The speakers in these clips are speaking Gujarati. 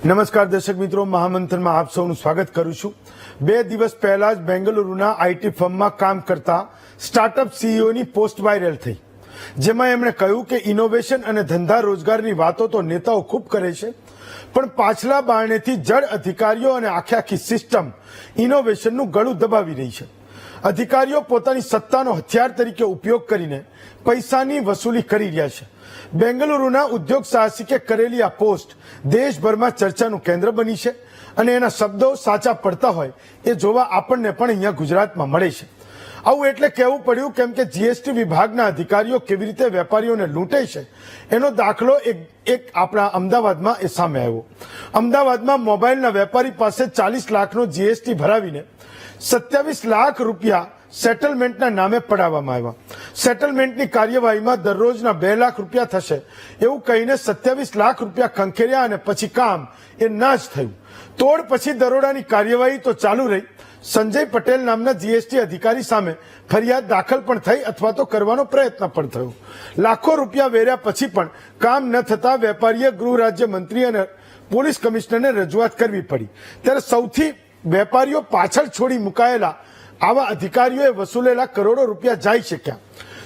નમસ્કાર દર્શક મિત્રો, મહામંથનમાં આપ સૌનું સ્વાગત કરું છું। 2 દિવસ પહેલા જ બેંગલુરુના આઈટી ફર્મમાં કામ કરતા સ્ટાર્ટઅપ સીઈઓની પોસ્ટ વાયરલ થઈ, જેમાં એમણે કહ્યું કે ઇનોવેશન અને ધંધા રોજગારની વાતો તો નેતાઓ ખૂબ કરે છે, પણ પાછલા બારણેથી જડ અધિકારીઓ અને આખી સિસ્ટમ ઇનોવેશનનું ગળું દબાવી રહી છે। અધિકારીઓ પોતાની સત્તાનો હથિયાર તરીકે ઉપયોગ કરીને પૈસાની વસૂલી કરી રહ્યા છે। બેંગલુરુના ઉદ્યોગ સાહસિકે કરેલી આ પોસ્ટ દેશભરમાં ચર્ચાનું કેન્દ્ર બની છે અને એના શબ્દો સાચા પડતા હોય એ જોવા આપણને પણ અહીંયા ગુજરાતમાં મળે છે। આવું એટલે કહેવું પડ્યું કેમ કે જીએસટી વિભાગના અધિકારીઓ કેવી રીતે વેપારીઓને લૂંટે છે એનો દાખલો એક આપણા અમદાવાદમાં એ સામે આવ્યો। અમદાવાદમાં મોબાઈલના વેપારી પાસે 40 લાખનો જીએસટી ભરાવીને 27 લાખ રૂપિયા સેટલમેન્ટના નામે પડાવવામાં આવ્યા। સેટલમેન્ટની કાર્યવાહીમાં દરરોજના 2 લાખ રૂપિયા થશે એવું કહીને 27 લાખ રૂપિયા ખંખેર્યા અને પછી કામ એ ના જ થયું। તોડ પછી દરોડાની કાર્યવાહી તો ચાલુ રહી। સંજય પટેલ નામના જીએસટી અધિકારી સામે ફરિયાદ દાખલ પણ થઈ અથવા તો કરવાનો પ્રયત્ન પણ થયો। લાખો રૂપિયા વેર્યા પછી પણ કામ ન થતા વેપારીએ ગૃહ રાજ્ય મંત્રી અને પોલીસ કમિશનરને રજૂઆત કરવી પડી। ત્યારે સૌથી વેપારીઓ પાછળ છોડી મુકાયેલા આવા અધિકારીઓએ વસૂલેલા કરોડો રૂપિયા જઈ શક્યા?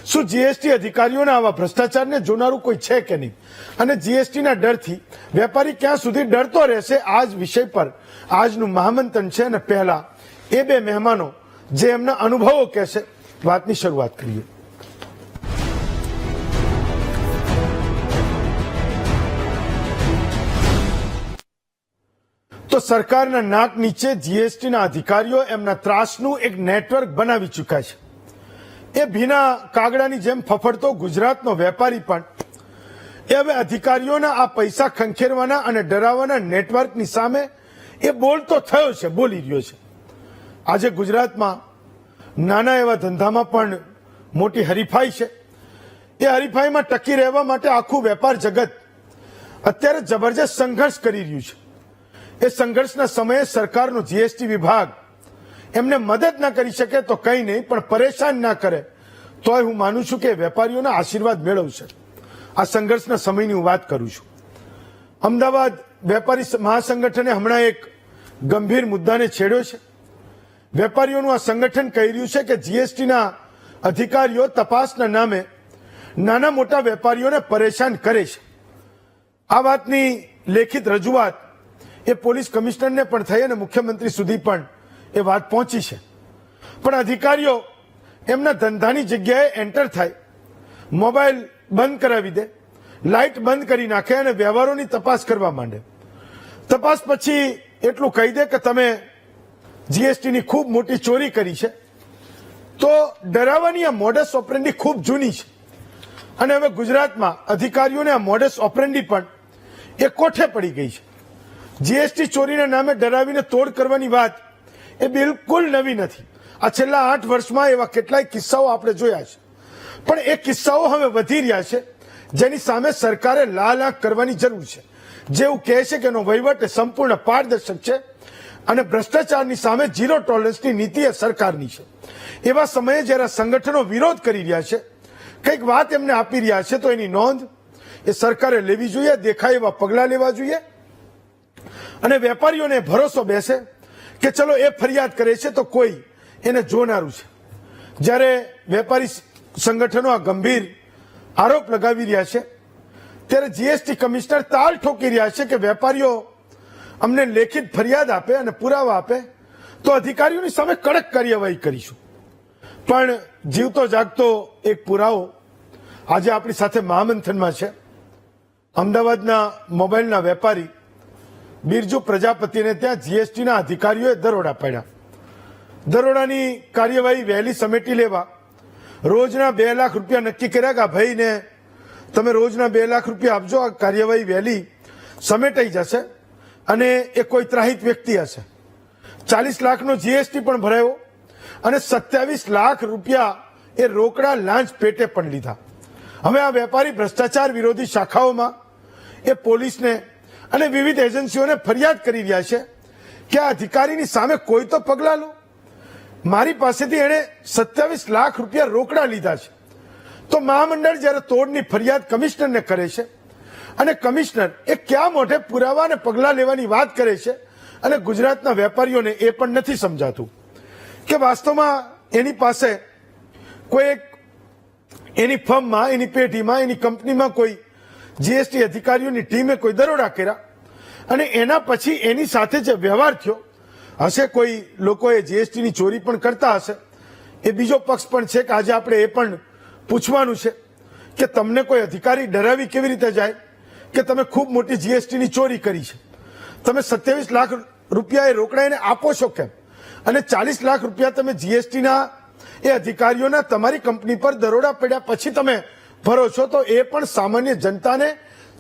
શું જીએસટી અધિકારીઓના આવા ભ્રષ્ટાચારને જોનારું કોઈ છે કે નહીં? અને જીએસટીના ડરથી વેપારી ક્યાં સુધી ડરતો રહેશે? આ જ વિષય પર આજનું મહામંથન છે અને પહેલા એ 2 મહેમાનો જે એમના અનુભવો કહેશે વાતની શરૂઆત કરીએ। તો સરકારના નાક નીચે જીએસટીના અધિકારીઓ એમના ત્રાસનું એક નેટવર્ક બનાવી ચૂક્યા છે। એ ભીના કાગડાની જેમ ફફડતો ગુજરાતનો વેપારી પણ એ હવે અધિકારીઓના આ પૈસા ખંખેરવાના અને ડરાવવાના નેટવર્કની સામે એ બોલતો થયો છે, બોલી રહ્યો છે। આજે ગુજરાતમાં નાના એવા ધંધામાં પણ મોટી હરીફાઈ છે। એ હરીફાઈમાં ટકી રહેવા માટે આખું વેપાર જગત અત્યારે જબરજસ્ત સંઘર્ષ કરી રહ્યું છે। એ સંઘર્ષના સમયે સરકારનો જીએસટી વિભાગ એમને મદદ ના કરી શકે તો કંઈ નહીં, પણ પરેશાન ના કરે તોય હું માનું છું કે વેપારીઓના આશીર્વાદ મેળવશે। આ સંઘર્ષના સમયની હું વાત કરું છું। અમદાવાદ વેપારી મહાસંગઠને હમણાં એક ગંભીર મુદ્દાને છેડ્યો છે। વેપારીઓનું આ સંગઠન કહી રહ્યું છે કે જીએસટીના અધિકારીઓ તપાસના નામે નાના મોટા વેપારીઓને પરેશાન કરે છે। આ વાતની લેખિત રજૂઆત એ પોલીસ કમિશનરને પણ થઈ અને મુખ્યમંત્રી સુધી પણ એ વાત પહોંચી છે, પણ અધિકારીઓ એમના ધંધાની જગ્યાએ એન્ટર થાય, મોબાઈલ બંધ કરાવી દે, લાઇટ બંધ કરી નાખે અને વ્યવહારોની તપાસ કરવા માંડે। તપાસ પછી એટલું કહી દે કે તમે જીએસટીની ખૂબ મોટી ચોરી કરી છે। તો ડરાવવાની આ મોડસ ઓપરેન્ડી ખૂબ જૂની છે અને હવે ગુજરાતમાં અધિકારીઓને આ મોડસ ઓપરેન્ડી પણ એ કોઠે પડી ગઈ છે। જીએસટી ચોરીના નામે ડરાવીને તોડ કરવાની વાત એ બિલકુલ નવી નથી। આ છેલ્લા 8 વર્ષમાં એવા કેટલાય કિસ્સાઓ આપણે જોયા છે, પણ એ કિસ્સાઓ હવે વધી રહ્યા છે, જેની સામે સરકારે લાલ આંખ કરવાની જરૂર છે। જેવું કહે છે કે એનો વહીવટ એ સંપૂર્ણ પારદર્શક છે અને ભ્રષ્ટાચારની સામે ઝીરો ટોલરન્સની નીતિ એ સરકારની છે। એવા સમયે જ્યારે સંગઠનો વિરોધ કરી રહ્યા છે, કંઈક વાત એમને આપી રહ્યા છે, તો એની નોંધ એ સરકારે લેવી જોઈએ, દેખાય એવા પગલાં લેવા જોઈએ અને વેપારીઓને ભરોસો બેસે કે ચલો એ ફરિયાદ કરે છે તો કોઈ એને જોનારું છે। જ્યારે વેપારી સંગઠનો આ ગંભીર આરોપ લગાવી રહ્યા છે ત્યારે જીએસટી કમિશનર તાલ ઠોકી રહ્યા છે કે વેપારીઓ અમને લેખિત ફરિયાદ આપે અને પુરાવા આપે તો અધિકારીઓની સામે કડક કાર્યવાહી કરીશું। પણ જીવતો જાગતો એક પુરાવો આજે આપણી સાથે મહામંથનમાં છે। અમદાવાદના મોબાઈલના વેપારી બિરજુ પ્રજાપતિને ત્યાં જીએસટીના અધિકારીઓએ દરોડા પાડ્યા। દરોડાની કાર્યવાહી વહેલી સમેટી લેવા રોજના 2 લાખ રૂપિયા નક્કી કર્યા કે ભાઈને તમે રોજના 2 લાખ રૂપિયા આપજો, આ કાર્યવાહી વહેલી સમેટાઈ જશે અને એ કોઈ ત્રાહિત વ્યક્તિ હશે। 40 લાખનો જીએસટી પણ ભરાયો અને 27 લાખ રૂપિયા એ રોકડા લાંચ પેટે પણ લીધા। હવે આ વેપારી ભ્રષ્ટાચાર વિરોધી શાખાઓમાં એ પોલીસને અને વિવિધ એજન્સીઓને ફરિયાદ કરી રહ્યા છે કે આ અધિકારીની સામે કોઈ તો પગલાં લો। મારી પાસેથી એણે 27 લાખ રૂપિયા રોકડા લીધા છે। તો મહામંડળ જ્યારે તોડની ફરિયાદ કમિશનરને કરે છે અને કમિશનર એ ક્યાં મોઢે પુરાવા અને પગલાં લેવાની વાત કરે છે અને ગુજરાતના વેપારીઓને એ પણ નથી સમજાતું કે વાસ્તવમાં એની પાસે કોઈ એક એની ફર્મમાં, એની પેઢીમાં, એની કંપનીમાં કોઈ જીએસટી અધિકારીઓની ટીમે કોઈ દરોડા કર્યા અને એના પછી એની સાથે જે વ્યવહાર થયો હશે, કોઈ લોકોએ જીએસટીની ચોરી પણ કરતા હશે, એ બીજો પક્ષ પણ છે કે આજે આપણે એ પણ પૂછવાનું છે કે તમને કોઈ અધિકારી ડરાવી કેવી રીતે જાય કે તમે ખૂબ મોટી જીએસટીની ચોરી કરી છે, તમે 27 લાખ રૂપિયા એ રોકડા એને આપો છો કેમ, અને 40 લાખ રૂપિયા તમે જીએસટીના એ અધિકારીઓના તમારી કંપની પર દરોડા પડ્યા પછી તમે ભરો છો, તો એ પણ સામાન્ય જનતાને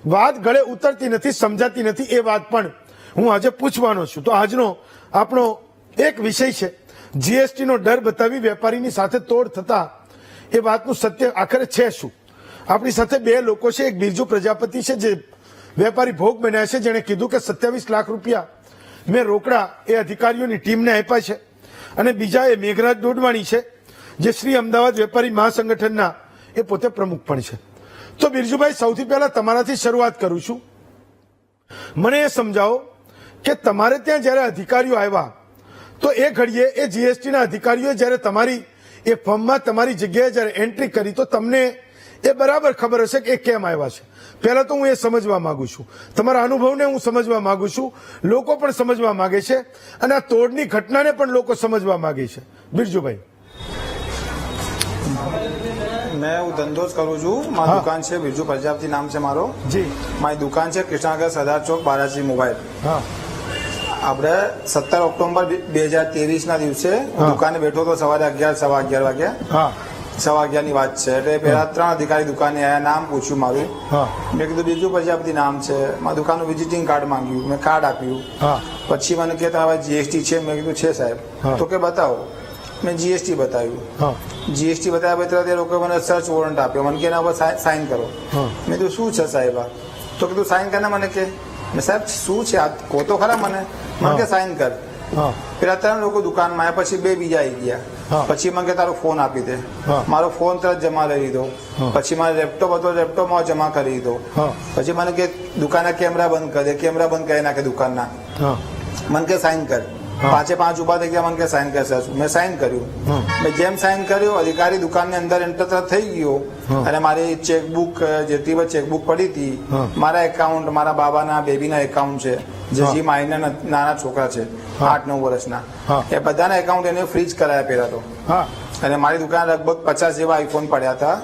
વાત ગળે ઉતરતી નથી, સમજાતી નથી. એ વાત પણ હું આજે પૂછવાનો છું. તો આજનો આપણો એક વિષય છે જીએસટી નો ડર બતાવી વેપારીની સાથે તોડ થતા એ વાતનું સત્ય આખરે છે શું. આપણી સાથે બે લોકો છે, એક બિરજુ પ્રજાપતિ છે જે વેપારી ભોગ બન્યા છે, જેણે કીધું કે 27 લાખ રૂપિયા મેં રોકડા એ અધિકારીઓની ટીમને આપ્યા છે, અને બીજા એ મેઘરાજ ડોડવાણી છે જે શ્રી અમદાવાદ વેપારી મહાસંગઠનના એ પોતે પ્રમુખ પણ છે. તો બિરજુભાઈ, સૌથી પહેલા તમારાથી શરૂઆત કરું છું. મને એ સમજાવો કે તમારે ત્યાં જયારે અધિકારીઓ આવ્યા તો એ ઘડીએ એ જીએસટીના અધિકારીઓએ જયારે તમારી એ ફર્મમાં તમારી જગ્યાએ જયારે એન્ટ્રી કરી તો તમને એ બરાબર ખબર હશે કે એ કેમ આવ્યા છે. પહેલા તો હું એ સમજવા માંગુ છું, તમારા અનુભવને હું સમજવા માંગુ છું, લોકો પણ સમજવા માંગે છે અને આ તોડની ઘટનાને પણ લોકો સમજવા માંગે છે. બિરજુભાઈ. मैं હું ધંધો જ કરું છું. મારી દુકાન છે, બિરજુ પ્રજાપતિ નામ છે મારો. જી. મારી દુકાન છે કૃષ્ણનગર સરદાર ચોક, બાલાજી મોબાઈલ. હા. આપણે 17 ઓક્ટોબર 2023 ના દિવસે દુકાને બેઠો તો સવારે 11 વાગે. હા. 11:15 ની વાત છે. એટલે પેલા 3 અધિકારી દુકાને આયા, નામ પૂછ્યું મારું. હા. મેં કીધું બિરજુ પ્રજાપતિ નામ છે. મારી દુકાનનું વિઝિટિંગ કાર્ડ માંગ્યું, મેં કાર્ડ આપ્યું. હા. પછી મને કે તમારે જીએસટી છે? મેં કીધું છે સાહેબ. તો કે બતાવો. મેં જીએસટી બતાવ્યું. હા. જીએસટી બતાવ્યા પછી તે લોકો મને સર્ચ વોરંટ આપ્યો, મને કે એના પર સાઇન કરો. મેં કીધું શું છે સાહેબ આ? તો કીધું સાઇન કરીને મને કે. મેં સાહેબ શું છે આ, કહો તો ખરા મને. મને કે સાઇન કર. પેલા 3 લોકો દુકાનમાં આવ્યા, પછી 2 બીજા આવી ગયા. પછી મને કે તારો ફોન આપી દે. મારો ફોન તરત જમા લઈ લીધો. પછી મારો લેપટોપ હતો, લેપટોપમાં જમા કરી દીધો. પછી મને કે દુકાનના કેમેરા બંધ કરી દે, કેમેરા બંધ કરી નાખે દુકાનના. મને કે સાઇન કર. 5 ઉભા થઈ ગયા, મને કે સાઇન કરશે. મેં સાઇન કર્યું. મેં જેમ સાઇન કર્યું, અધિકારી દુકાનની અંદર એન્ટર થઈ ગયો અને મારી ચેકબુક જેટલી પણ ચેકબુક પડી હતી, મારા એકાઉન્ટ, મારા બાબાના બેબીના એકાઉન્ટ છે, જે માઇનર નાના છોકરા છે 8-9 વર્ષના, એ બધાના એકાઉન્ટ એને ફ્રીઝ કરાયા પેલા તો. અને મારી દુકાન લગભગ 50 જેવા આઈફોન પડ્યા હતા.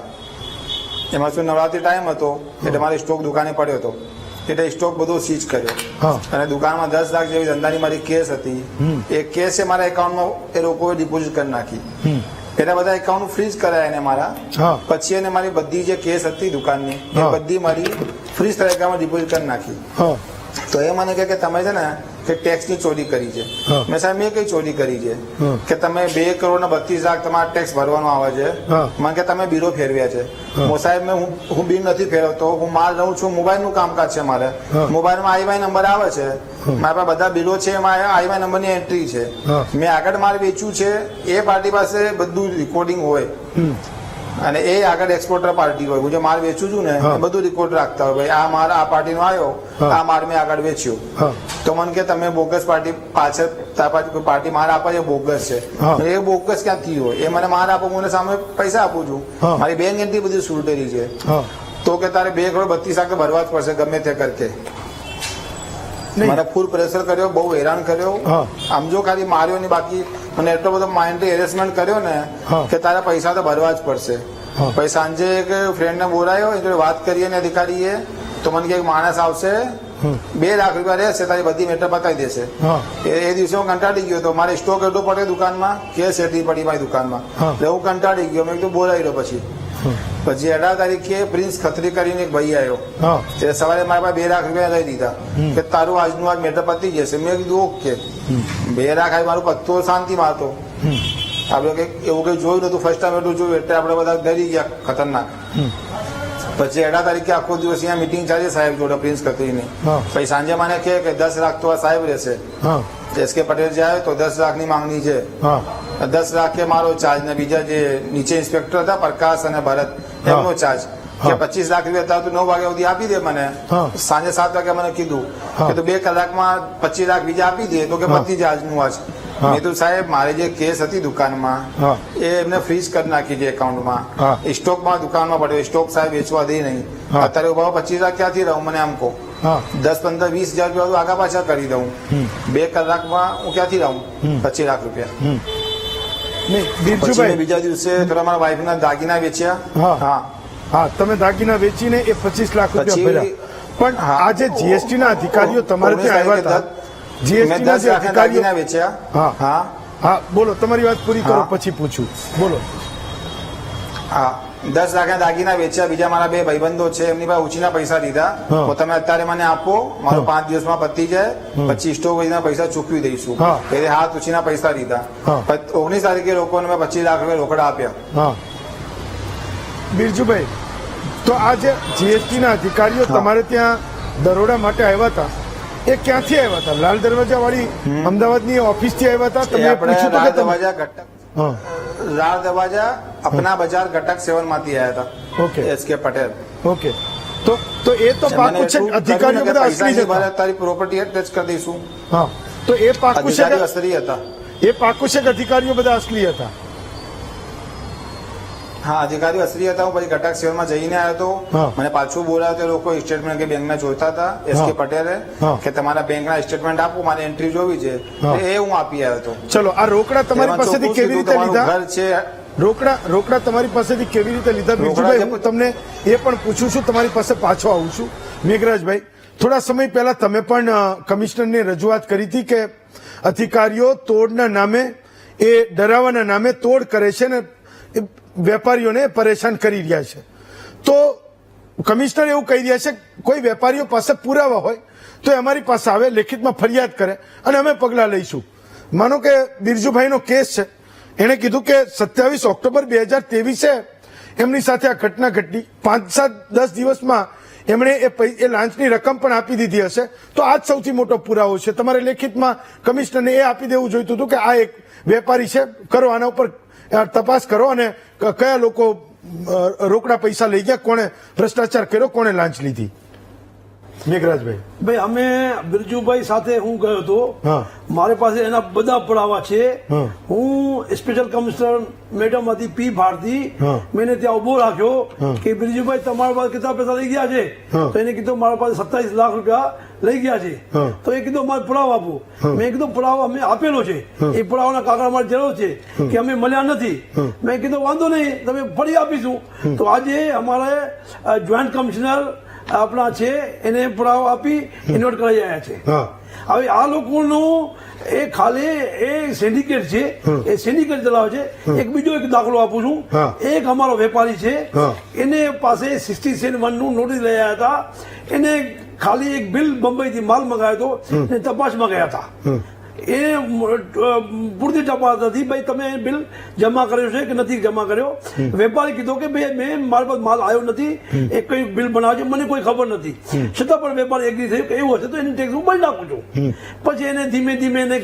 એમાં શું નવરાત્રી ટાઈમ હતો એટલે મારી સ્ટોક દુકાને પડ્યો હતો, એટલે સ્ટોક બધો સીઝ કર્યો. અને દુકાનમાં 10 લાખ જેવી ધંધાની મારી કેસ હતી. એ કેસ એ મારા એકાઉન્ટમાં એ લોકોએ ડિપોઝિટ કરી નાખી. પેલા બધા એકાઉન્ટ ફ્રીઝ કરાયા એને મારા. પછી એને મારી બધી જે કેસ હતી દુકાનની એ બધી મારી ફ્રીઝ તરીકામાં ડિપોઝિટ કરી નાખી. તો એ મને કહે કે તમે છે ને કે ટેક્સની ચોરી કરી છે. મેં સાહેબ મેં કઈ ચોરી કરી છે? કે તમે 2 કરોડ ને 32 લાખ તમારા ટેક્સ ભરવાનો આવે છે. મને કે તમે બિલો ફેરવ્યા છે. હું સાહેબ હું બિલ નથી ફેરવતો, હું માલ લઉં છું, મોબાઈલનું કામકાજ છે મારે. મોબાઈલમાં આઈવાય નંબર આવે છે, મારા પાસે બધા બિલો છે, એમાં આઈવાય નંબરની એન્ટ્રી છે. મેં આગળ માલ વેચ્યું છે, એ પાર્ટી પાસે બધું રેકોર્ડિંગ હોય અને એ આગળ એક્સપોર્ટર પાર્ટી હોય. હું જે માલ વેચું છું ને એ બધું રેકોર્ડ રાખતા હોય, ભાઈ આ માલ આ પાર્ટીનો આવ્યો, આ માલ મેં આગળ વેચ્યો. તો મને કે તમે બોગસ પાર્ટી પાછળ પાર્ટી માલ આપે છે, બોગસ છે. એ બોગસ ક્યાંથી હોય? એ મને માલ આપો, હું સામે પૈસા આપું છું, મારી બેંક એન્ટ્રી બધી સુલટેલી છે. તો કે તારે 2 કરોડ 32 લાખ ભરવા જ પડશે ગમે તે કરકે. મને ફૂલ પ્રેશર કર્યો, બહુ હેરાન કર્યો. આમ જો ખાલી માર્યો નહીં, બાકી મને એટલો બધો માઇન્ડલી હેરેસમેન્ટ કર્યો ને કે તારા પૈસા તો ભરવા જ પડશે. પછી સાંજે એક ફ્રેન્ડને બોલાયો, એ જોડે વાત કરીએ ને અધિકારીએ, તો મને કે માણસ આવશે, 2 લાખ રૂપિયા રહેશે, તારી બધી મેટર બતાવી દેશે. એ દિવસે હું કંટાળી ગયો હતો. મારે સ્ટોક એટલો પડ્યો દુકાનમાં, કેસ એટલી પડી મારી દુકાનમાં, એટલે હું કંટાળી ગયો. મેં કીધું બોલાવી લો. પછી 18 તારીખે પ્રિન્સ ખત્રી કરીને એક ભાઈ આવ્યો, એટલે સવારે મારા પાસે 2 લાખ રૂપિયા લઈ દીધા કે તારું આજનું આજ મેટર પતી જશે. મેં કીધું ઓકે. 2 લાખ આવી મારું પત્તો શાંતિ મારતો. આપણે કઈક એવું કઈ જોયું નતું, ફર્સ્ટ ટાઈમ એટલું જોયું એટલે આપણે બધા ડરી ગયા ખતરનાક. પછી 18 તારીખે આખો દિવસ અહીંયા મિટિંગ ચાલી સાહેબ જોડે, પ્રિન્સ ખત્રીની. પછી સાંજે મને કહે કે 10 લાખ તો આ સાહેબ રહેશે. એસ કે પટેલ જાય તો 10 લાખની માંગણી છે. 10 લાખ કે મારો ચાર્જ ને બીજા જે નીચે ઇન્સ્પેક્ટર હતા પ્રકાશ અને ભરત એમનો ચાર્જ. કે 25 લાખ રૂપિયા તાર તું 9 વાગ્યા સુધી આપી દે મને, હા. સાંજે 7 વાગે મને કીધું હા. કે તું 2 કલાકમાં 25 લાખ બીજા આપી દે, તો કે હા. પતી જાય આજનું આજ. હા. મેં તો સાહેબ મારી જે કેસ હતી દુકાનમાં હા. એ એમને ફ્રીઝ કરી નાખી છે એકાઉન્ટમાં, હા. સ્ટોકમાં દુકાનમાં પડ્યો, સ્ટોક સાહેબ વેચવા દે નહીં. હા. અત્યારે ઉભા 25 લાખ ક્યાંથી રહું મને આમ કહો, હા 10, 15, 20 હજાર રૂપિયા આગા પાછા કરી દઉં, 2 કલાકમાં હું ક્યાંથી રહું 25 લાખ રૂપિયા. નહીં પછી મેં બિરજુભાઈ, બીજા દિવસે થોડા મારા વાઈફના દાગીના વેચ્યા. હા. હા હા તમે દાગીના વેચીને એ 25 લાખ રૂપિયા પછી- ભર્યા, પણ હા. આજે જીએસટી ના અધિકારીઓ તમારે ત્યાં આવ્યા હતા, મેં જીએસટી ના 10 જે લાખના દાગીના અધિકારીઓ, વેચ્યા. હા. હા હા બોલો તમારી વાત પૂરી કરો હા. પછી પૂછું, બોલો. હા 10 લાખના દાગીના વેચ્યા. બીજા મારા 2 ભાઈબંધો છે, એમની પાસે ઉછીના પૈસા લીધા. હા. તો તમે અત્યારે મને આપો, મારું 5 દિવસમાં પતી જાય, પછી સ્ટોક વેચીના પૈસા ચૂકવી દઈશું. હા. એટલે હાથ ઉછીના પૈસા લીધા. હા. 19 તારીખે લોકોને મેં 25 લાખ રૂપિયા રોકડા આપ્યા. હા બિરજુભાઈ, તો આ જે જીએસટી ના અધિકારીઓ હા. તમારે ત્યાં દરોડા માટે આવ્યા હતા, એ ક્યાંથી આવ્યા હતા? લાલ દરવાજા વાળી અમદાવાદની ઓફિસ થી આવ્યા હતા? એ તમે આપણે પૂછ્યું હતું લાલ કે તમે? દરવાજા ઘટક, હા લાલ દરવાજા અપના બજાર ઘટક 7 માંથી આવ્યા ઓકે. હતા. એસ કે પટેલ. ઓકે, તો એ તો પાકું છે કે અધિકારીઓ બધા અસલી જ હતા? તારી પ્રોપર્ટી ટચ કરી દઈશું. હા તો એ પાકું છે અધિકારી કે અસલી હતા. એ પાકું છે કે અધિકારીઓ બધા અસલી હતા? હા અધિકારી અસલી હતા. હું પછી ઘટક 7 માં જઈને આવ્યો હા. હતો. મને પાછું બોલાવ્યો તો લોકો સ્ટેટમેન્ટ કે બેંકના જોઈતા હતા. એસ કે હા. પટેલે હા. કે તમારા બેંકના સ્ટેટમેન્ટ આપો, મારે એન્ટ્રી જોવી છે. હા. એ હું આપી આવ્યો હતો. ચલો, આ રોકડા તમારી એમાં પાસેથી ચોખ્ખું કેવી રીતે કીધું તમારું લીધા? ઘર છે. રોકડા તમારી પાસેથી કેવી રીતે લીધા? બિરજુભાઈ, હું તમને એ પણ પૂછું છું, તમારી પાસે પાછો આવું છું. મેઘરાજભાઈ, થોડા સમય પહેલા તમે પણ કમિશનરને રજૂઆત કરી હતી કે અધિકારીઓ તોડના નામે, એ ડરાવાના નામે તોડ કરે છે ને એ વેપારીઓને પરેશાન કરી રહ્યા છે. તો કમિશનર એવું કહી રહ્યા છે, કોઈ વેપારીઓ પાસે પુરાવા હોય તો એ અમારી પાસે આવે, લેખિતમાં ફરિયાદ કરે અને અમે પગલાં લઈશું. માનો કે બિરજુભાઈનો કેસ છે, એણે કીધું કે 27 ઓક્ટોબર 2023 એમની સાથે આ ઘટના ઘટી, 5-7-10 દિવસમાં એમણે એ લાંચની રકમ પણ આપી દીધી હશે. તો આ જ સૌથી મોટો પુરાવો છે. તમારે લેખિતમાં કમિશનરને એ આપી દેવું જોઈતું હતું કે આ એક વેપારી છે, કરો આના ઉપર તપાસ કરો અને કયા લોકો રોકડા પૈસા લઈ ગયા, કોણે ભ્રષ્ટાચાર કર્યો, કોણે લાંચ લીધી. મેઘરાજભાઈ, ભાઈ અમે બિરજુભાઈ સાથે હું ગયો હતો. હા. મારી પાસે એના બધા પુરાવા છે. હા. હું સ્પેશિયલ કમિશનર મેડમ હતી પી ભારતી, હા. મેં એને ત્યાં ઉભો રાખ્યો હા. કે બિરજુભાઈ તમારા પાસે કેટલા પૈસા લઈ ગયા છે? હા. તો એને કીધું મારા પાસે 27 લાખ રૂપિયા લઈ ગયા છે. હા. તો એ કીધું મારે પુરાવા આપો. મેં કીધું પુરાવા અમે આપેલો છે, એ પુરાવાના કાગળ અમારે જરૂર છે કે અમે મળ્યા નથી. મેં કીધું વાંધો નહીં, તમે ફરી આપીશું. તો આજે અમારે જોઈન્ટ કમિશનર આપણા છે એને પુરાવો આપી ઇન્વર્ટ કરાઈ આવ્યા છે. હા. હવે આ લોકોનું એ ખાલી એ સિન્ડિકેટ છે, એ સિન્ડિકેટ ચલાવે છે. એક બીજો એક દાખલો આપું છું. હા. એક અમારો વેપારી છે, હા. એને પાસે 67 નું નોટિસ લઈ આવ્યા હતા. એને ખાલી એક બિલ બંબઈથી માલ મંગાવ્યો હતો, એને તપાસમાં ગયા હતા. એ પૂરતી તપાસ નથી, ભાઈ તમે બિલ જમા કર્યો છે કે નથી જમા કર્યો. વેપારી કીધું કે ભાઈ મેં મારા પાસે માલ આવ્યો નથી, એક કઈ બિલ બનાવે છે મને કોઈ ખબર નથી. છતાં પણ વેપારી એગ્રી થયું કે એવું હશે તો એની ટેક્સ હું ભરી નાખું છું. પછી એને ધીમે ધીમે એને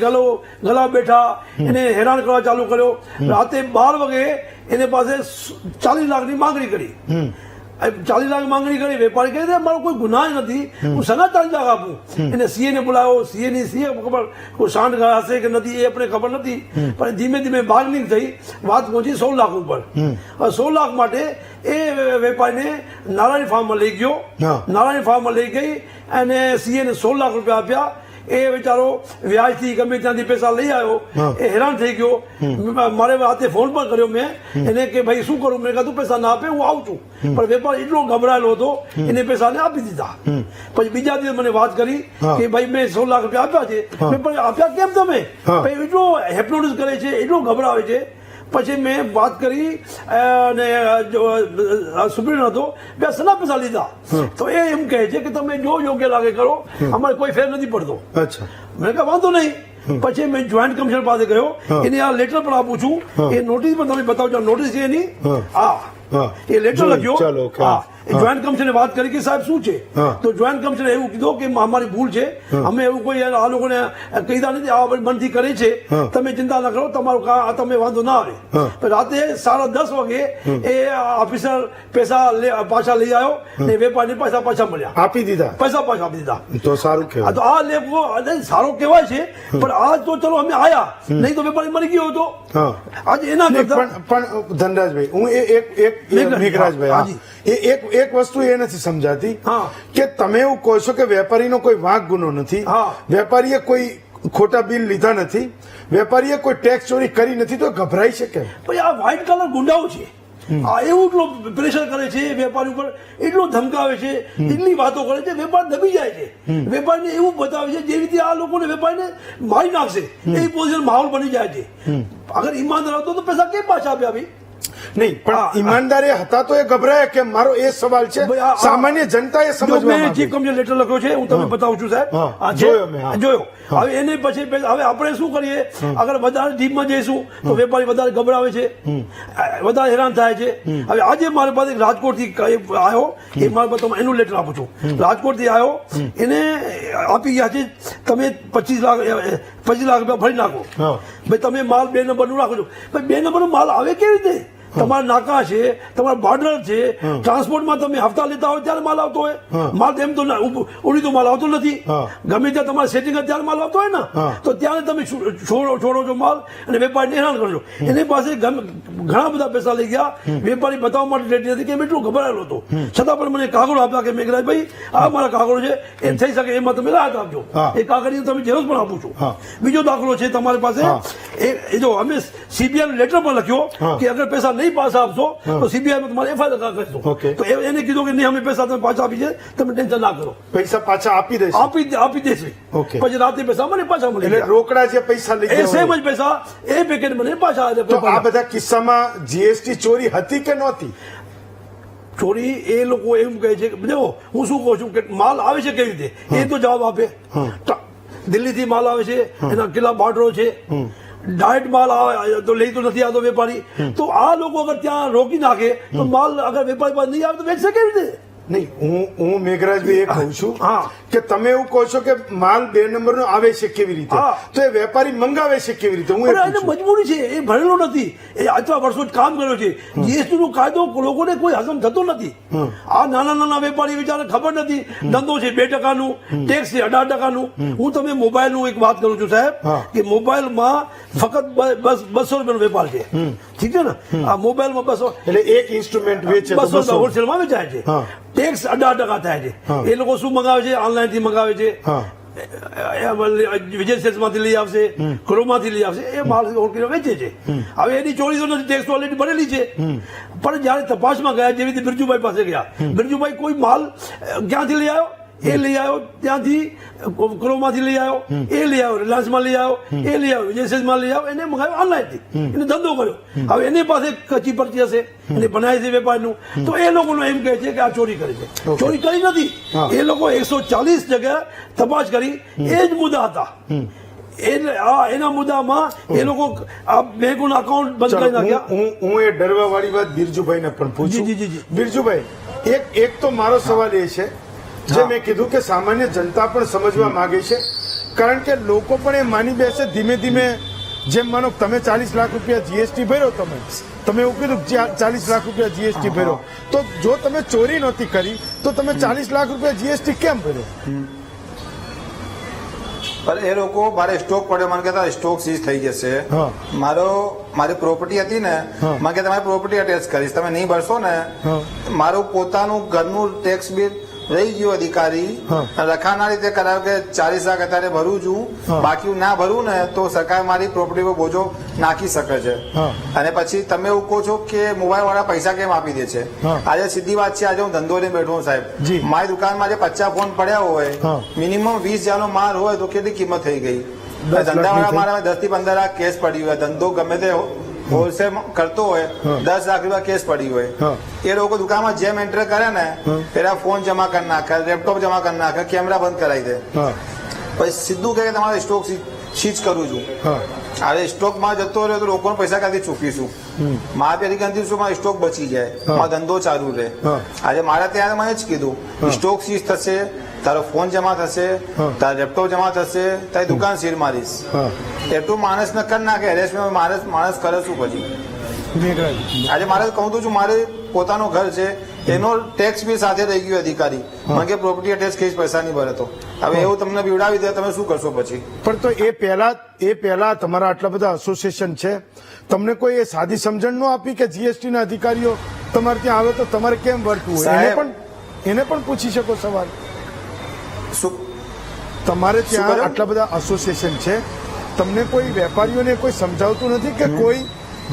ગલા બેઠા, એને હેરાન કરવા ચાલુ કર્યો. રાતે 12 વાગે એને પાસે 40 લાખની માંગણી કરી. 40 લાખ માંગણી કરી. વેપારી કહે મારો કોઈ ગુનાહ જ નથી, હું સગા 40 લાખ આપું. એને સીએ ને બોલાવો, સીએ ખબર કોઈ સાંઠ હશે કે નથી એ આપણે ખબર નથી. પણ ધીમે ધીમે બાર્ગેનિંગ થઈ, વાત પહોંચી 16 લાખ ઉપર. 16 લાખ માટે એ વેપારીને નારાયણ ફાર્મમાં લઈ ગયો. હા. નારાયણ ફાર્મમાં લઈ ગઈ અને સીએ ને 16 લાખ રૂપિયા આપ્યા. એ બિચારો વ્યાજથી ગમે ત્યાંથી પૈસા લઈ આવ્યો. હા. એ હેરાન થઈ ગયો. મારે રાતે ફોન પણ કર્યો મેં એને કે ભાઈ શું કરું? મેં કહ્યું પૈસા ના આપે હું આવું છું. પણ વેપારી એટલો ગભરાયેલો હતો, એને પૈસા આપી દીધા. પછી બીજા દિવસે મને વાત કરી હા. કે ભાઈ મેં 16 લાખ રૂપિયા આપ્યા છે. મેં પણ આપ્યા કેમ તમે? હા. ભાઈ એટલો હેપ્નોટિઝ કરે છે, એટલો ગભરાવે છે. પછી મેં વાત કરી અને સુપ્રીમ હતો, બે સના પૈસા લીધા. તો એ એમ કહે છે કે તમે જો યોગ્ય લાગે કરો, અમારે કોઈ ફેર નથી પડતો. અચ્છા. મેં કહ્યું વાંધો નહીં. પછી મેં જોઈન્ટ કમિશનર પાસે ગયો. એને આ લેટર પણ આપું છું. એ નોટિસ પણ તમે બતાવજો. નોટિસ છે એની. હા. હા, હા. એ લેટર જોયું. લખ્યો. ચાલો, ઓકે. હા, જોઈન્ટ કમિશને વાત કરી કે સાહેબ શું છે, હા. તો જોઈન્ટ કમિશને એવું કીધું કે અમારી ભૂલ છે, અમે એવું કોઈ આ લોકોને કીધા નથી, આ મનથી કરે છે, હા. તમે ચિંતા ના કરો, તમારું તમે વાંધો ના આવે. હા. પણ રાતે 10:30 વાગે એ ઓફિસર પૈસા પાછા લઈ આવ્યો ને વેપારી પૈસા પાછા મળ્યા, આપી દીધા, પૈસા પાછા આપી દીધા. તો સારું આ કહેવાય. તો આ લેખો સારો કહેવાય છે, પણ આજ તો ચલો અમે આયા, નહીં તો વેપારી મરી ગયો હતો. હા. આજે એના નહીં, કરતા પણ ધનરાજભાઈ, હું મેઘરાજભાઈ, હાજી. એક વસ્તુ એ નથી સમજાતી હા. કે તમે એવું કહો છો કે વેપારીનો કોઈ વાંક ગુનો નથી, હા. વેપારીએ કોઈ ખોટા બિલ લીધા નથી, વેપારીએ કોઈ ટેક્સ ચોરી કરી નથી, તો ગભરાઈ શકે. પછી આ વ્હાઇટ કલર ગુંડાઓ છે, આ એવું એટલો પ્રેશર કરે છે વેપારી ઉપર, એટલો ધમકાવે છે, એટલી વાતો કરે છે, વેપાર દબી જાય છે. વેપારીને એવું બતાવે છે જે રીતે આ લોકોને વેપારીને મારી નાખશે એ પોઝિશન માહોલ બની જાય છે. અગર ઈમાનદાર હતો તો પૈસા કેમ પાછા આપ્યા ભાઈ? નહીં, હા. પણ ઈમાનદારી હતા તો એ ગભરાય કે મારો એ સવાલ છે, ભાઈ, આ- સામાન્ય જનતા એ જો સમજવા મેં માંગે. ચીફ કમિશનર લેટર લખ્યો છે, હું તમને બતાવું છું સાહેબ. હા. આ છે. જોયો મેં, હા. જોયો. હવે એને પછી હવે આપણે શું કરીએ, અગર વધારે ડીપમાં જઈશું તો વેપારી વધારે ગભરાવે છે, વધારે હેરાન થાય છે. હવે આજે મારી પાસે રાજકોટથી આવ્યો, એ મારી પાસે એનું લેટર આપું છું. રાજકોટથી આવ્યો, એને આપી ગયા છે તમે 25 લાખ રૂપિયા ભરી નાખો. હા. ભાઈ તમે માલ 2 નંબરનું રાખો છો. ભાઈ 2 નંબરનો માલ આવે કેવી રીતે? તમારા નાકા છે, તમારા બોર્ડર છે, ટ્રાન્સપોર્ટમાં તમે હપ્તા લેતા હોય ત્યારે માલ આવતો હોય. માલ એમ તો ઉડી તો માલ આવતો નથી. હા. ગમે ત્યાં તમારે સેટિંગ ત્યારે માલ આવતો હોય ને, હા. તો ત્યારે તમે છોડો છો માલ અને વેપારીને હેરાન કરો છો. એની પાસે ઘણા બધા પૈસા લઈ ગયા, વેપારી બતાવવા માટે રેડી નથી કે એમ એટલું ગભરાયેલો હતો. છતાં પણ મને કાગળ આપ્યા કે મેઘરાજભાઈ આ મારા કાગળો છે, એ થઈ શકે એમાં તમે રાહત આપજો. હા. એ કાગળની તમે ઝેરોક્ષ પણ આપું છું. હા. બીજો દાખલો છે તમારી પાસે, હા. એ જો અમે સીબીઆઈ લેટર પણ લખ્યો હા. કે અગર પૈસા નહીં પાછા આપશો તો સીબીઆઈ માં તમારે એફઆઈઆર કરીશું. Okay. તો એને કીધું કે નહીં, અમે પૈસા તમે પાછા આપી છે, તમે ટેન્શન ના કરો, પૈસા પાછા આપી દેશે, આપી દેશે. Okay. પછી રાતે પૈસા મને પાછા મળી એટલે ગયા. રોકડા જે પૈસા લઈ એ ગયા સેમ હોય. જ પૈસા એ પેકેટ મને પાછા તો આ બધા કિસ્સામાં જીએસટી ચોરી હતી કે નહોતી? ચોરી એ લોકો એમ કહે છે કે દેખો હું શું કહું છું કે માલ આવે છે કેવી રીતે, એ તો જવાબ આપે. દિલ્હીથી માલ આવે છે, એના કેટલા બોર્ડરો છે, ડાયરેક્ટ માલ આવે તો લઈ તો નથી આવતો વેપારી. તો આ લોકો અગર ત્યાં રોકી નાખે તો માલ અગર વેપારી પાસે નહીં આવે તો વેચશે કેવી રીતે? નહીં, હું મેઘરાજભાઈ એ કહું છું હા. કે તમે એવું કહો છો કે માલ 2 નંબરનો આવે છે કેવી રીતે, હા. તો એ વેપારી મંગાવે છે કેવી રીતે? હું એ પણ એને પૂછું. મજબૂરી છે, એ ભરેલો નથી, એ આટલા વર્ષો જ કામ કર્યો છે. જીએસટી નો કાયદો લોકોને કોઈ હજમ થતો નથી. આ નાના નાના વેપારી વિચારે ખબર નથી, ધંધો છે 2%નું, ટેક્સ છે 18%નું. હું તમે મોબાઈલ નું એક વાત કરું છું સાહેબ, હા. કે મોબાઈલમાં ફક્ત 200 રૂપિયાનો વેપાર છે, ઠીક છે ને? આ મોબાઈલમાં 200 એટલે એક ઇન્સ્ટ્રુમેન્ટ વેચે તો 200 200. હોલસેલમાં વેચાય છે. હા. ટેક્સ 18% થાય છે. હા. એ લોકો શું મંગાવે છે? ઓનલાઈન થી મંગાવે છે. હા. વિજય સેલ્સ માંથી લઈ આવશે, ક્રોમાંથી લઈ આવશે, એ માલ વેચે છે. હવે એની ચોરી તો નથી, ટેક્સ ઓલરેડી ભરેલી છે. પણ જયારે તપાસમાં ગયા, જેવી રીતે બિરજુભાઈ પાસે ગયા, બિરજુભાઈ કોઈ માલ ક્યાંથી લઈ આવ્યો? એ લઈ આવ્યો ત્યાંથી, ક્રોમાંથી લઈ આવ્યો, એ લઈ આવ્યો રિલાયન્સમાં લઈ આવ્યો, એ લઈ આવ્યો વિજય સેલ્સમાં લઈ આવ્યો, એને મંગાવ્યો ઓનલાઈનથી, એને ધંધો કર્યો. હવે એની પાસે કચ્છી પરચી હશે, એને બનાવી છે વેપારનું, તો એ લોકોનું એમ કહે છે કે આ ચોરી કરી છે. ચોરી કરી નથી. હા. એ લોકો 140 જગ્યાએ તપાસ કરી, એ જ મુદ્દા હતા. એના મુદ્દામાં એ લોકો આ બેંકોના અકાઉન્ટ બંધ કરી ચાલો, નાખ્યા. હું એ ડરવા વાળી વાત બિરજુભાઈને પણ પૂછું. જી, જી, જી. બિરજુભાઈ, એક તો મારો સવાલ એ છે, જે મેં કીધું કે સામાન્ય જનતા પણ સમજવા માંગે છે, કારણ કે લોકો પણ એ માની બેસે ધીમે ધીમે. જેમ માનો તમે 40 લાખ રૂપિયા જીએસટી ભર્યો, તમે એવું કીધું 40 લાખ રૂપિયા જીએસટી ભર્યો, તો જો તમે ચોરી નહોતી કરી તો તમે 40 લાખ રૂપિયા જીએસટી કેમ ભર્યો? પણ એ લોકો મારે સ્ટોક પડ્યો, મને કહેતા સ્ટોક સીઝ થઈ જશે. હા. મારી પ્રોપર્ટી હતી ને, હા. મને કે તમારી પ્રોપર્ટી અટેચ કરીશ, તમે નહીં ભરશો ને, હા. મારું પોતાનું ઘરનું ટેક્સ બિલ રહી ગયું અધિકારી હા. લખાણના રીતે કરાવ્યું કે 40 લાખ અત્યારે ભરું છું, હા. બાકી ના ભરું ને તો સરકાર મારી પ્રોપર્ટી પર બોજો નાખી શકે છે. હા. અને પછી તમે એવું કહો છો કે મોબાઈલ વાળા પૈસા કેમ આપી દે છે? હા. આજે સીધી વાત છે, આજે હું ધંધો લઈને બેઠો છું સાહેબ, જી. મારી દુકાનમાં જે 50 ફોન પડ્યા હોય, હા. મિનિમમ 20,000 નો માલ હોય તો કેટલી કિંમત થઈ ગઈ? 10 લાખની ધંધાવાળા થઈ. મારા 10 થી 15 લાખ કેસ પડી હોય, ધંધો ગમે તે હોલસેલ કરતો હોય, હા. 10 લાખ રૂપિયા કેસ પડી હોય. હા. એ લોકો દુકાનમાં જેમ એન્ટર કરે ને, હા. પેલા ફોન જમા કરી નાખે, લેપટોપ જમા કરી નાખે, કેમેરા બંધ કરાવી દે, હા. પછી સીધું કહે કે તમારો સ્ટોક સીઝ કરું છું હા અરે સ્ટોકમાં જતો રહ્યો તો લોકોને પૈસા ક્યાંથી ચૂકીશું મારા પેલી શું મારો સ્ટોક બચી જાય મારો ધંધો ચાલુ રહે આજે મારા ત્યાં મને જ કીધું સ્ટોક સીઝ થશે તારો ફોન જમા થશે તારો લેપટોપ જમા થશે તારી દુકાન સીલ મારીશ એટલું માણસને કરી નાખે હેરેસમેન્ટ માણસ કરે શું પછી મેઘરાજ આજે મારે કહું તો છું મારે પોતાનું ઘર છે એનો ટેક્સ બી સાથે રહી ગયો અધિકારી મને કે પ્રોપર્ટી ટેક્સ કઈ પૈસા નહીં ભરે તો હવે એવું તમને બીવડાવી દે તમે શું કરશો પછી પણ તો એ પહેલા તમારા આટલા બધા એસોસિએશન છે તમને કોઈ એ સાદી સમજણ ન આપી કે જીએસટી ના અધિકારીઓ તમારે ત્યાં આવે તો તમારે કેમ વર્તવું હોય એને પણ પૂછી શકો સવાલ શું તમારે ત્યાં કર્યું? આટલા બધા એસોસિએશન છે તમને કોઈ વેપારીઓને કોઈ સમજાવતું નથી કે કોઈ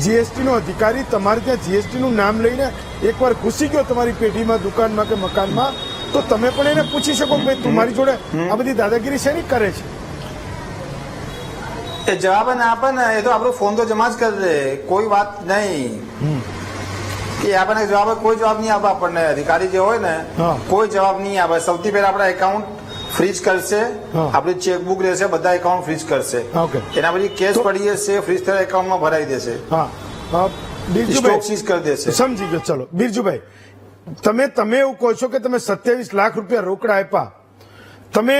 જીએસટી નો અધિકારી તમારે ત્યાં જીએસટી નું નામ લઈને એકવાર ઘૂસી ગયો તમારી પેઢીમાં દુકાનમાં કે મકાનમાં તો તમે પણ એને પૂછી શકો કે ભાઈ તમારી જોડે આ બધી દાદાગીરી શેની કરે છે એ જવાબ ના આપે ને એ તો આપણો ફોન તો જમા જ કરી દે કોઈ વાત નહીં કે આપણને જવાબ કોઈ જવાબ નહીં આપે આપણને અધિકારી જે હોય ને કોઈ જવાબ નહીં આપે સૌથી પહેલા આપણા એકાઉન્ટ ફ્રીજ કરશે આપણી ચેકબુક રહેશે બધા એકાઉન્ટ ફ્રીજ કરશે એના પછી કેસ પડી જશે ફ્રીજ થયેલા એકાઉન્ટમાં ભરાઈ દેશે સ્ટોક સીઝ કરી દેશે સમજી ગયો ચલો બિરજુભાઈ તમે એવું કહો છો કે તમે 27 લાખ રૂપિયા રોકડા આપ્યા તમે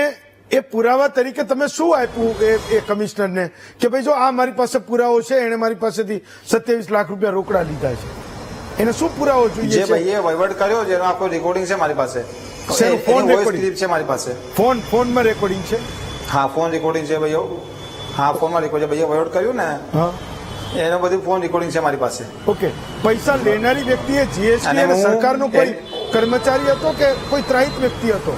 એ પુરાવા તરીકે તમે શું આપ્યું એ કમિશનરને કે ભાઈ જો આ મારી પાસે પુરાવો છે એને મારી પાસેથી 27 લાખ રૂપિયા રોકડા લીધા છે એને શું પુરાવો જોઈએ જે ભાઈએ વહીવટ કર્યો જેનો આખો રેકોર્ડિંગ છે મારી પાસે ફોન રેકોર્ડિંગ છે મારી પાસે ફોનમાં રેકોર્ડિંગ છે હા ફોન રેકોર્ડિંગ છે ભાઈઓ હા ફોનમાં રેકોર્ડ છે ભાઈએ વહીવટ કર્યું ને એનો બધું ફોન રેકોર્ડિંગ છે મારી પાસે ઓકે પૈસા લેનારી વ્યક્તિએ જીએસટી અને સરકારનો કોઈ કર્મચારી હતો કે કોઈ ત્રાહિત વ્યક્તિ હતો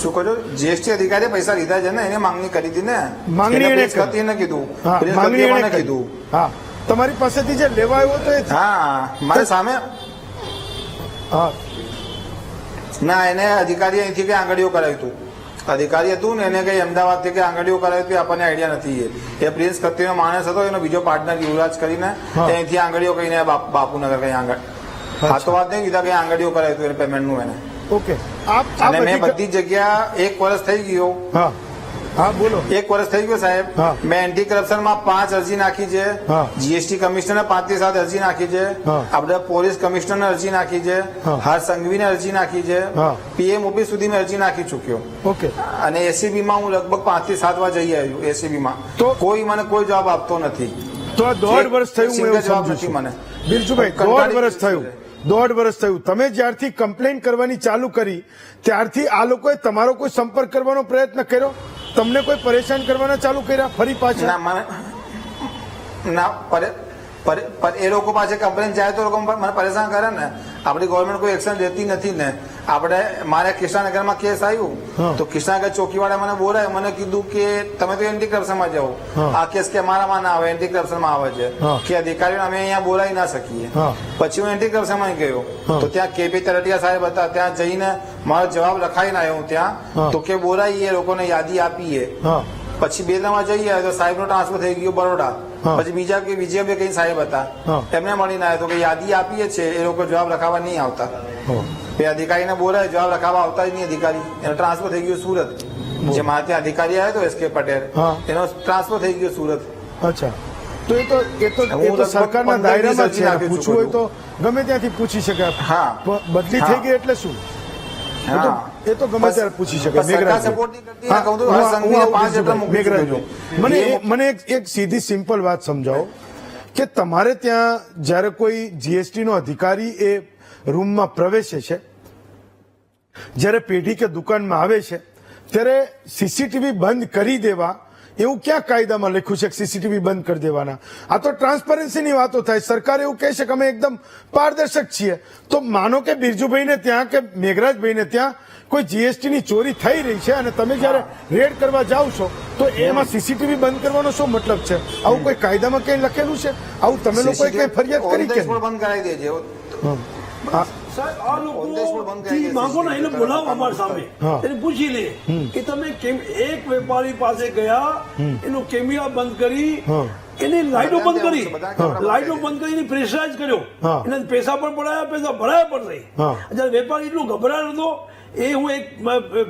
શું કર્યું જીએસટી અધિકારીએ પૈસા લીધા છે ને એને માંગણી કરી હતી ને માંગણી એને કીધું માંગણી એને કીધું હા તમારી પાસેથી જે લેવા આવ્યો તો હા મારી સામે હા ના એને અધિકારી અહીંથી કઈ આંગળીઓ કરાવ્યું હતું અધિકારી હતું ને એને કઈ અમદાવાદ થી કઈ આંગળીઓ કરાવી હતી આપણને આઈડિયા નથી એ પ્રિન્સ કત્તીનો માણસ હતો એનો બીજો પાર્ટનર યુવરાજ કરીને અહીંથી આંગળીઓ કહીને બાપુનગર કઈ આંગળ હા તો વાત નહીં કીધા કઈ આંગળીઓ કરાવ્યું હતું એને પેમેન્ટનું એને ઓકે અને મેં બધી જગ્યા 1 વર્ષ થઈ ગયો હા હા બોલો 1 વર્ષ થઈ ગયો સાહેબ મેં એન્ટી કરપ્શન માં 5 અરજી નાખી છે જીએસટી કમિશનર 5 થી 7 અરજી નાખી છે આપણે પોલીસ કમિશનર અરજી નાખી છે હર સંઘવીને અરજી નાખી છે પીએમ ઓફિસ સુધી મેં અરજી નાખી ચુક્યો ઓકે અને એસીબી માં હું લગભગ 5 થી 7 વાર જઈ આવ્યો એસીબી માં તો કોઈ મને કોઈ જવાબ આપતો નથી તો આ 1.5 વર્ષ થયું હું એવું જવાબ સમજુ નથી છું મને બિરજુભાઈ 1.5 વર્ષ થયું 1.5 વર્ષ થયું તમે જ્યારથી કમ્પ્લેન કરવાની ચાલુ કરી ત્યારથી આ લોકોએ તમારો કોઈ સંપર્ક કરવાનો પ્રયત્ન કર્યો તમને કોઈ પરેશાન કરવાના ચાલુ કર્યા ફરી પાછા ના મને ના એ લોકો પાસે કમ્પ્લેન જાય તો લોકો મને પરેશાન કરે ને આપણી ગવર્મેન્ટ કોઈ એક્શન લેતી નથી ને આપણે મારે કૃષ્ણાનગરમાં કેસ આવ્યું તો કૃષ્ણાનગર ચોકીવાળા મને બોલાય મને કીધું કે તમે તો એન્ટી કરપ્શનમાં જાઓ આ કેસ કે અમારામાં ના આવે એન્ટી કરપ્શનમાં આવે છે કે અધિકારીઓને અમે અહીંયા બોલાવી ના શકીએ પછી હું એન્ટી કરપ્શનમાં ગયો તો ત્યાં કેપી તરટિયા સાહેબ હતા ત્યાં જઈને મારો જવાબ લખાઈને આવ્યો હું ત્યાં તો કે બોલાવીએ લોકોને યાદી આપીએ પછી 2 માં જઈએ તો સાહેબ નો ટ્રાન્સફર થઈ ગયો બરોડા પછી બીજા કે વિજય બે કઈ સાહેબ હતા એમને મળીને આવ્યો તો કે યાદી આપીએ છે એ લોકો જવાબ લખાવા નહીં આવતા એ અધિકારીને બોલાય જવાબ લખાવા આવતા જ નહીં અધિકારી એનો ટ્રાન્સફર થઈ ગયો સુરત જે મારા ત્યાં અધિકારી આવ્યો હતો એસકે પટેલ એનો ટ્રાન્સફર થઈ ગયો સુરત અચ્છા તો એ તો સરકારના દાયરામાં છે પૂછવું હોય તો ગમે ત્યાંથી પૂછી શકાય હા બદલી થઈ ગઈ એટલે શું એ તો ગમે ત્યારે પૂછી શકે મને એક સીધી સિમ્પલ વાત સમજાવો કે તમારે ત્યાં જયારે કોઈ જીએસટી નો અધિકારી એ રૂમમાં પ્રવેશે છે જયારે પેઢી કે દુકાનમાં આવે છે ત્યારે સીસીટીવી બંધ કરી દેવા એવું ક્યાં કાયદામાં લખ્યું છે કે સીસીટીવી બંધ કરી દેવાના આ તો ટ્રાન્સપરન્સીની વાતો થાય સરકાર એવું કહે છે કે અમે એકદમ પારદર્શક છીએ તો માનો કે બિરજુભાઈને ત્યાં કે મેઘરાજભાઈને ત્યાં કોઈ જીએસટી ની ચોરી થઈ રહી છે અને તમે જયારે રેડ કરવા જાઓ છો તો એમાં સીસીટીવી બંધ કરવાનો શું મતલબ છે આવું કોઈ કાયદામાં કઈ લખેલું છે આવું તમે લોકોએ કઈ ફરિયાદ કરી કે બંધ કરાવી દેજે આ લોકો માંગો ને એને બોલાવો અમારી સામે એને પૂછી લે કે તમે કેમ એક વેપારી પાસે ગયા એનો કેમેરા બંધ કરી એની લાઈટો બંધ કરી એની પ્રેશરાઇઝ કર્યો એને પૈસા પણ પડાયા પૈસા ભરાયા પણ નહીં જયારે વેપારી એટલું ગભરાયો હતો એ હું એક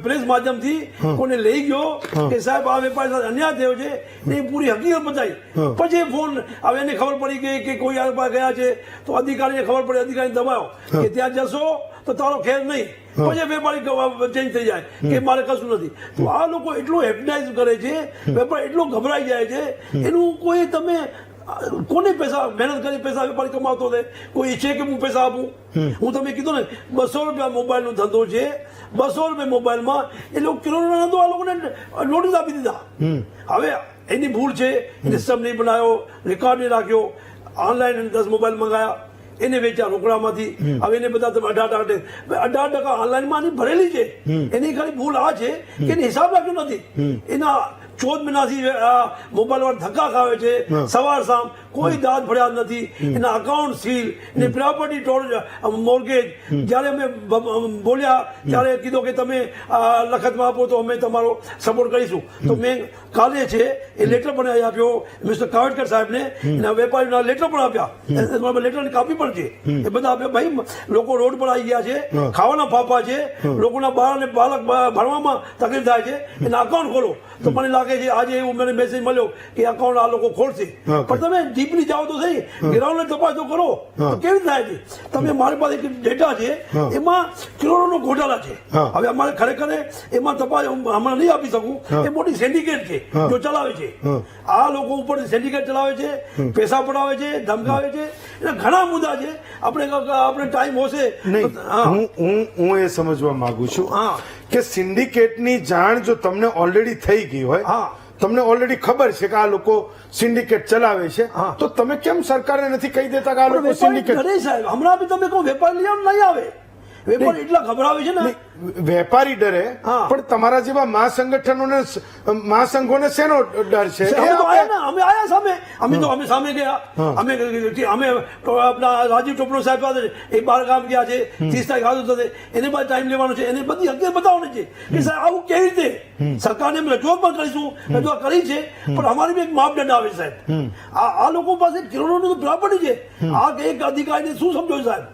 પ્રેસ માધ્યમથી કોને લઈ ગયો કે સાહેબ આ વેપારી સાથે અન્યાય થયો છે એ પૂરી હકીકત બતાવી. પછી ફોન હવે એને ખબર પડી કે કોઈ આ પાસે ગયા છે તો અધિકારીને ખબર પડી, અધિકારી દબાયો કે ત્યાં જશો તો તારો ખેર નહીં. પછી વેપારી ચેન્જ થઈ જાય કે મારે કશું નથી. તો આ લોકો એટલું હેપ્ટાઇઝ કરે છે, વેપારી એટલો ગભરાઈ જાય છે, એનું કોઈ તમે કોને પૈસા મહેનત કરી પૈસા વેપારી કમાતો હોય કોઈ ઈચ્છે કે હું પૈસા આપું? હું તમે કીધું ને 200 રૂપિયા મોબાઈલનો ધંધો છે, 200 રૂપિયા મોબાઈલમાં એ લોકો કિલોનો ધંધો આ લોકોને નોટિસ આપી દીધા. હવે એની ભૂલ છે, સિસ્ટમ નહીં બનાવ્યો, રેકોર્ડ નહીં રાખ્યો, ઓનલાઈન 10 મોબાઈલ મંગાયા, એને વેચ્યા રોકડામાંથી. હવે એને બધા તમે 18% ઓનલાઈનમાં આની ભરેલી છે. એની ખાલી ભૂલ આ છે કે એને હિસાબ રાખ્યો નથી. એના 14 મહિનાથી મોબાઈલ વાળા ધક્કા ખાવે છે, સવાર સામ કોઈ દાદ ભર્યા નથી. એના અકાઉન્ટ સીલ, એની પ્રોપર્ટી મોર્ગેજ. જયારે અમે બોલ્યા ત્યારે કીધું કે તમે લખતમાં આપો તો અમે તમારો સપોર્ટ કરીશું. તો મેં કાલે છે એ લેટર પણ આપ્યો મિસ્ટર કાવડકર સાહેબને, એના વેપારીના લેટર પણ આપ્યા, લેટરની કાપી પણ છે. એ બધા આપ્યા. ભાઈ લોકો રોડ પર આવી ગયા છે, ખાવાના ફાફા છે, લોકોના બાળક ભણવામાં તકલીફ થાય છે, એના અકાઉન્ટ ખોલો. તો મને લાગે છે આજે એવું મને મેસેજ મળ્યો કે અકાઉન્ટ આ લોકો ખોલશે. પણ તમે ડીપલી જાઓ તો સહી, ગ્રાઉન્ડ તપાસ તો કરો. તો કેવી થાય છે? તમે મારી પાસે ડેટા છે, એમાં કરોડોનો ઘોટાળા છે. હવે અમારે ખરેખર એમાં તપાસ હમણાં નહીં આપી શકું. એ મોટી સિન્ડિકેટ છે જો ચલાવે છે. આ લોકો ઉપર સિન્ડિકેટ ચલાવે છે, પૈસા પડાવે છે, ધમકાવે છે. એટલે ઘણા મુદ્દા છે. આપણે ટાઈમ હશે. હું એ સમજવા માંગુ છું કે સિન્ડિકેટની જાણ જો તમને ઓલરેડી થઈ ગઈ હોય, તમને ઓલરેડી ખબર છે કે આ લોકો સિન્ડિકેટ ચલાવે છે, તો તમે કેમ સરકારને નથી કહી દેતા કે આ લોકો સિન્ડિકેટ? સાહેબ હમણાં બી તમે કહો વેપારી લઈ નહીં આવે. વેપારી એટલા ગભરાવે છે ને. વેપારી ડરે, પણ તમારા જેવા મહાસંઘોને શેનો ડર છે? અમે આયા સામે, અમે સામે ગયા. અમે આપણા રાજીવ ટોપનો સાહેબ પાસે એ 12 ગામ ગયા છે, 30 તારીખ હાજર થશે. એને બાદ ટાઈમ લેવાનો છે, એને બધી હકીકત બતાવવાની છે કે સાહેબ આવું કેવી રીતે. સરકારને અમે રજૂઆત પણ કરીશું, રજૂઆત કરી છે, પણ અમારી બી એક માપદંડ આવે સાહેબ. આ લોકો પાસે કિલોની પ્રોપર્ટી છે. આ એક અધિકારીને શું સમજો સાહેબ?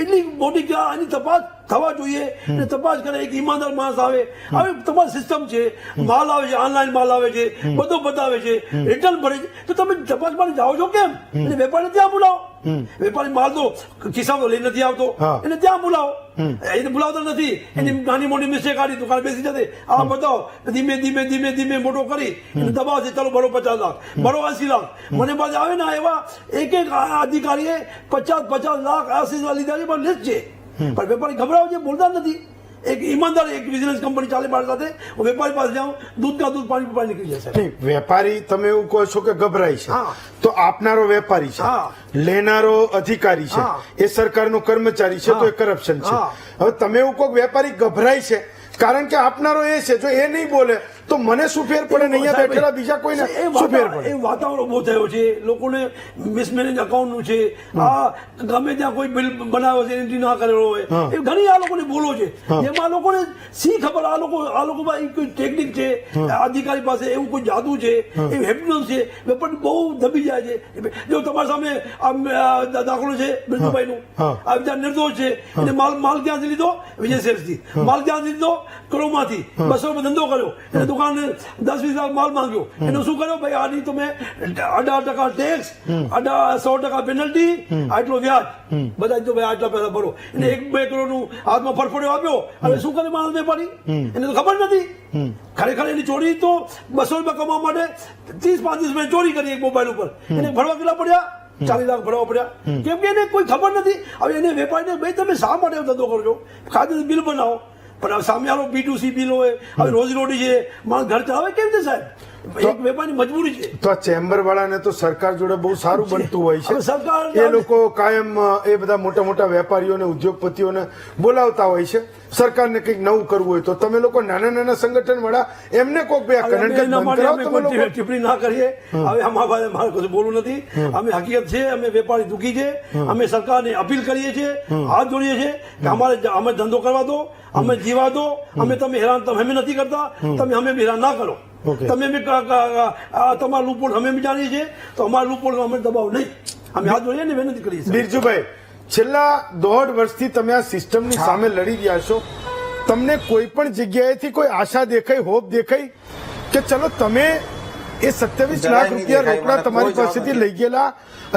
એટલી મોટી આની તપાસ થવા જોઈએ. તપાસ કરે, એક ઈમાનદાર માણસ આવે. હવે તમારી સિસ્ટમ છે, માલ આવે છે, ઓનલાઈન માલ આવે છે, બધું બતાવે છે, રિટર્ન ભરે છે. તો તમે તપાસ માટે જાઓ છો કેમ? એટલે વેપારી ત્યાં બોલાવો. વેપારી માલ તો ખિસ્સામાં લઈ નથી આવતો, એને ત્યાં બોલાવો. એને બોલાવતો નથી. એની નાની મોટી મિસ્ટેક આડી દુકાન બેસી જશે. આ બતાવો, ધીમે ધીમે ધીમે ધીમે મોટો કરી એને દબાવશે. ચાલો ભરો 50 લાખ, ભરો 80 લાખ. મને પાસે આવે ને એવા એક અધિકારીએ 50 લાખ 80 લાખ લીધા છે, પણ લિસ્ટ છે. પણ વેપારી ગભરાવે છે, બોલતા નથી. એક ઈમાનદાર એક બિઝનેસ કંપની ચાલે મારી સાથે, હું વેપારી પાસે જાઉં, દૂધ કા દૂધ પાણી પાણી નીકળી જશે. વેપારી તમે એવું કહો છો કે ગભરાય છે, તો આપનારો વેપારી છે, લેનારો અધિકારી છે, એ સરકારનો કર્મચારી છે, તો એ કરપ્શન છે. હવે તમે એવું કહો વેપારી ગભરાય છે કારણ કે આપનારો એ છે, જો એ નહીં બોલે તો મને શું ફેર પડે ને અહીંયા બેઠેલા બીજા કોઈને શું ફેર પડે? એ વાતાવરણ ઉભો થયો છે, લોકોને મિસમેનેજ અકાઉન્ટનું છે. આ ગમે ત્યાં કોઈ બિલ બનાવ્યો છે, એન્ટ્રી ના કરેલો હોય, એ ઘણી આ લોકોને ભૂલો છે. જેમાં લોકોને શી ખબર આ લોકો કોઈ ટેકનિક છે અધિકારી પાસે, એવું કોઈ જાદુ છે, એવું હેપ્નોસ છે. વેપારી બહુ દબી જાય છે. જો તમારી સામે દાખલો છે બિરજુભાઈનું, આ બધા નિર્દોષ છે. એને માલ ક્યાંથી લીધો? વિજય સેલ્સથી. માલ ક્યાંથી લીધો? ક્રોમાંથી. 200 રૂપિયા ધંધો કર્યો. એને દુકાને 10-20 લાખ માલ માંગ્યો. એનું શું કર્યો? ભાઈ આની તમે 18% ટેક્સ, 100% પેનલ્ટી, આટલો વ્યાજ, બધા તો ભાઈ આટલા પૈસા ભરો. એને 1-2 કરોડનું હાથમાં ફરફડ્યો આપ્યો. હવે શું કરે માણસ વેપારી? એને તો ખબર નથી. ખરેખર એની ચોરી તો 200 રૂપિયા કમાવા માટે 30-35 રૂપિયા ચોરી કરી એક મોબાઈલ ઉપર. એને ભરવા કેટલા પડ્યા? 40 લાખ ભરવા પડ્યા. કેમ કે એને કોઈ ખબર નથી. હવે એને વેપારીને ભાઈ તમે શા માટે ધંધો કરો છો? ખાતે બિલ બનાવો. પણ સામે આલો B2C બિલ હોય, હવે રોજીરોટી છે, માણસ ઘર ચલાવે કેમ છે સાહેબ? એક વેપારની મજબૂરી છે. તો આ ચેમ્બર વાળાને તો સરકાર જોડે બહુ સારું બનતું હોય છે. સરકાર એ લોકો કાયમ એ બધા મોટા મોટા વેપારીઓને, ઉદ્યોગપતિઓને બોલાવતા હોય છે. સરકારને કંઈક નવું કરવું હોય તો તમે લોકો નાના નાના સંગઠન વાળા એમને કોક બે ટિપ્પણી ના કરીએ. હવે અમારા મારે કશું બોલવું નથી. અમે હકીકત છે, અમે વેપારી દુખી છે. અમે સરકારને અપીલ કરીએ છીએ, હાથ જોડીએ છીએ કે અમે ધંધો કરવા દો, અમે જીવા દો. તમે હેરાન તમે નથી કરતા, તમે અમે હેરાન ના કરો. તમે તમારા લૂપોલ અમે બી જાણીએ છીએ, તો અમારા લૂપોલ અમે દબાવ નહીં. અમે હાથ જોડીએ ને વિનંતી કરીએ. બિરજુભાઈ, છેલ્લા 1.5 વર્ષથી તમે આ સિસ્ટમની સામે લડી રહ્યા છો, તમને કોઈ પણ જગ્યાએથી કોઈ આશા દેખાઈ, હોપ દેખાઈ કે ચલો તમે એ 27 લાખ રૂપિયા રોકડા તમારી પાસેથી લઈ ગયેલા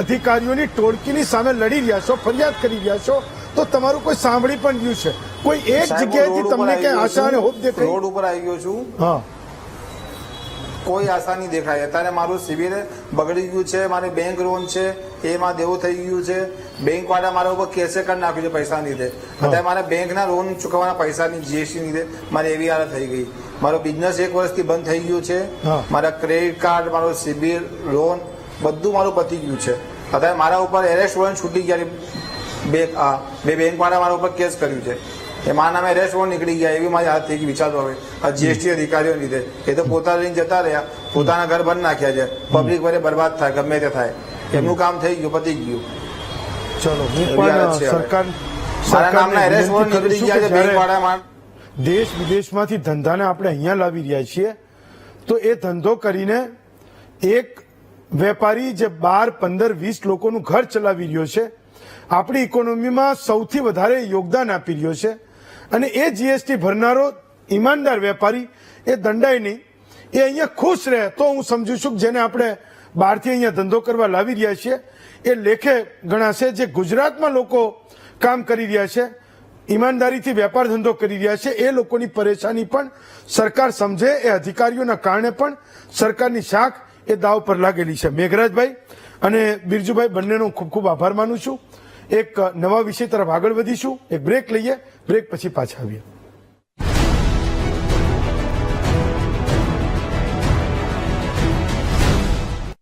અધિકારીઓની ટોળકીની સામે લડી રહ્યા છો, ફરિયાદ કરી રહ્યા છો, તો તમારું કોઈ સાંભળી પણ ગયું છે? કોઈ એક જગ્યાએથી તમને ક્યાંય આશા અને હોપ દેખાઈ? રોડ ઉપર આવી ગયો છું, હા, કોઈ આશા નહીં દેખાય. અત્યારે મારું સિવિલ બગડી ગયું છે, મારી બેંક લોન છે એમાં દેવું થઈ ગયું છે, બેંક વાળા મારા ઉપર કેસે કરી નાખ્યું છે પૈસા લીધે. અત્યારે મારા બેંકના લોન ચૂકવવાના પૈસાની જીએસટી લીધે મારી એવી હાલત થઈ ગઈ. મારો બિઝનેસ 1 વર્ષથી બંધ થઈ ગયું છે, મારા ક્રેડિટ કાર્ડ, મારો સિવિલ, લોન બધું મારું પતી ગયું છે. અત્યારે મારા ઉપર એરેસ્ટ વોરંટ છૂટી ગયા. બે બેંક વાળા મારા ઉપર કેસ કર્યું છે, એ મારા નામે એરેસ્ટ વોરંટ નીકળી ગયા. એવી મારી હાથ થઈ ગઈ. વિચારો હવે આ જીએસટી અધિકારીઓ લીધે. એ તો પોતાના લઈને જતા રહ્યા, પોતાના ઘર બંધ નાખ્યા છે. પબ્લિક વડે બરબાદ થાય, ગમે તે થાય. એમનું કામ થઈ ગયું, પતી ગયું. ચલો હું પણ સરકાર મારા નામના એરેસ્ટ વોરંટ નીકળી ગયા છે બેંક વાળા. દેશ વિદેશમાંથી ધંધાને આપણે અહીંયા લાવી રહ્યા છીએ, તો એ ધંધો કરીને એક વેપારી જે 12, 15, 20 લોકોનું ઘર ચલાવી રહ્યો છે, આપણી ઇકોનોમીમાં સૌથી વધારે યોગદાન આપી રહ્યો છે, અને એ જીએસટી ભરનારો ઈમાનદાર વેપારી એ દંડાય નહીં, એ અહીંયા ખુશ રહે, તો હું સમજુ છું કે જેને આપણે બહારથી અહીંયા ધંધો કરવા લાવી રહ્યા છીએ એ લેખે ગણાશે. જે ગુજરાતમાં લોકો કામ કરી રહ્યા છે, ઈમાનદારીથી વેપાર ધંધો કરી રહ્યા છે, એ લોકોની પરેશાની પણ સરકાર સમજે. એ અધિકારીઓના કારણે પણ સરકારની શાખ એ દાવ પર લાગેલી છે. મેઘરાજભાઈ અને બિરજુભાઈ બંનેનો ખૂબ ખૂબ આભાર માનું છું. એક નવા વિષય તરફ આગળ વધીશું. એક બ્રેક લઈએ, બ્રેક પછી પાછા આવીએ.